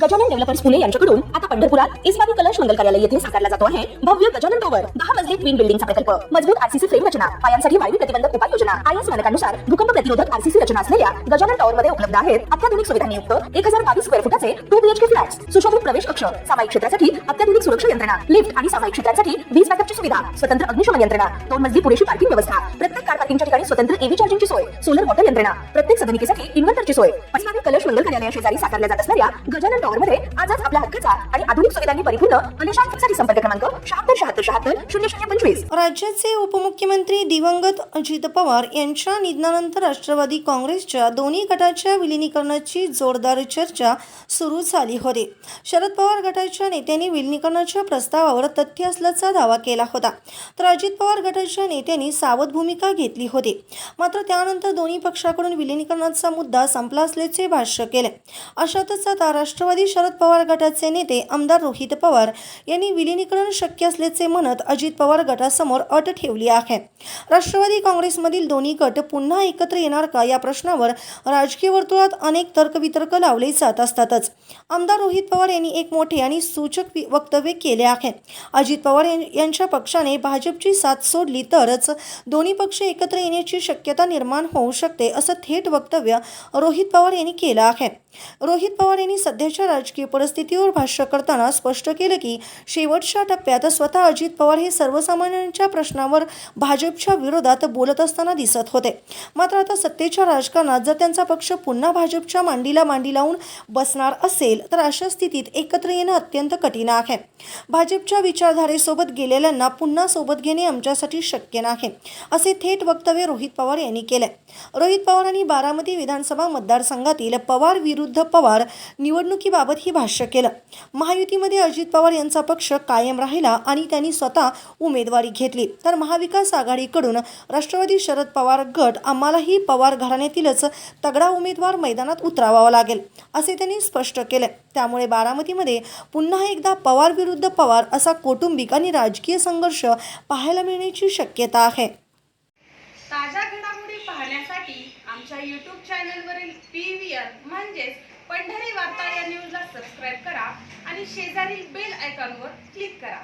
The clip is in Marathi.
गजानन डेव्हलपर्स पुणे यांच्याकडून आता पंढरपुरात इस्मानी कलश मंगल कार्यालय येथे साकारला जातो आहे भव्य गजानन टॉवर 10 मजली ट्विन बिल्डिंगचा प्रकल्प। मजबूत आरसीसी फ्रेम रचना, पायांसाठी वायू प्रतिबंधक उपाययोजना, आयएस मानकानुसार भूकंप प्रतिरोधक आरसीसी रचना असलेल्या गजानन टॉवर मध्ये उपलब्ध आहेत अत्याधुनिक सुविधांनी युक्त 1022 स्क्वेअर फुटाचे 2 बीएचके फ्लॅट्स, सुशोभित प्रवेश कक्ष, सामायिक क्षेत्रासाठी अत्याधुनिक सुरक्षा यंत्रणा, लिफ्ट आणि सामायिक क्षेत्रासाठी वीज बॅकअपची सुविधा, स्वतंत्र अग्निशमन यंत्रणा, 2 मजली पुरेशी पार्किंग व्यवस्था, प्रत्येक कार पार्किंगच्या ठिकाणी स्वतंत्र एव्ही चार्जिंगची सोय, सोलर वॉटर यंत्रणा, प्रत्येक सदनिकेसाठी इन्व्हर्टरची सोय। इस्मानी कलश मंगल कार्यालय शेजारी साकारल्या जात असणाऱ्या गजानन टॉवर मध्ये आजच आपल्या हक्काचा आणि आधुनिक सुविधांनी परिपूर्ण अलिशान साठी संपर्क क्रमांक 7676760025। राज्याचे उपमुख्यमंत्री दिवंगत अजित पवार यांच्या निधनानंतर राष्ट्रवादी काँग्रेसच्या दोन्ही गटाच्या विलिनीकरणाची जोरदार चर्चा सुरू झाली होती। शरद पवार गटाच्या नेत्यांनी विलिनीकरणाच्या प्रस्तावावर तथ्य असल्याचा दावा केला होता, तर अजित पवार गटाच्या नेत्यांनी सावध भूमिका घेतली होती। मात्र त्यानंतर दोन्ही पक्षाकडून विलिनीकरणाचा मुद्दा संपला असल्याचे भाष्य केले। अशातच आता राष्ट्रवादी शरद पवार गटाचे नेते आमदार रोहित पवार यांनी विलिनीकरण शक्य असल्याचे म्हणत अजित पवार गटासमोर अट ठेवली आहे। राष्ट्रवादी काँग्रेसमधील दोन्ही गट पुन्हा एकत्र येणार का या प्रश्नावर राजकीय वर्तुळात अनेक तर्कवितर्क लावले जात असतातच। आमदार रोहित पवार यांनी एक मोठे आणि सूचक वक्तव्य केले आहे। अजित पवार यांच्या पक्षाने भाजपची साथ सोडली तरच दोन्ही पक्ष एकत्र येण्याची शक्यता निर्माण होऊ शकते, असं थेट वक्तव्य रोहित पवार यांनी केलं आहे। रोहित पवार यांनी सध्याच्या राजकीय परिस्थितीवर भाष्य करताना स्पष्ट केलं की शेवटच्या टप्प्यात स्वतः अजित पवार हे सर्वसामान्यांच्या प्रश्नावर भाजपच्या विरोधात बोलत असताना दिसत होते। मात्र आता सत्तेच्या राजकारणात जर त्यांचा पक्ष पुन्हा भाजपच्या मांडीला मांडी लावून बसणार असेल तर अशा स्थितीत एकत्र येणं अत्यंत कठीण आहे। भाजपच्या विचारधारेसोबत गेलेल्यांना पुन्हा सोबत घेणे आमच्यासाठी शक्य नाही, असे थेट वक्तव्य रोहित पवार यांनी केले। रोहित पवारांनी बारामती विधानसभा मतदारसंघातील पवार विरुद्ध पवार निवडणुकीबाबत ही भाष्य केलं। महायुतीमध्ये अजित पवार यांचा पक्ष कायम राहिला आणि त्यांनी स्वतः उमेदवारी घेतली, तर महाविकास आघाडीकडून राष्ट्रवादी शरद पवार गट आम्हालाही पवार घराण्यातीलच तगडा उमेदवार मैदानात उतरावा लागेल, असे त्यांनी स्पष्ट केले। त्यामुळे बारामतीमध्ये पुन्हा एकदा पवार विरुद्ध पवार असा कौटुंबिक आणि राजकीय संघर्ष पाहायला मिळण्याची शक्यता आहे। ताज्या घडामोडी पाहण्यासाठी आमच्या YouTube चॅनलवरील PVR म्हणजेच पंढरी वार्ता या न्यूजला सबस्क्राईब करा आणि शेजारील बेल आयकॉनवर क्लिक करा।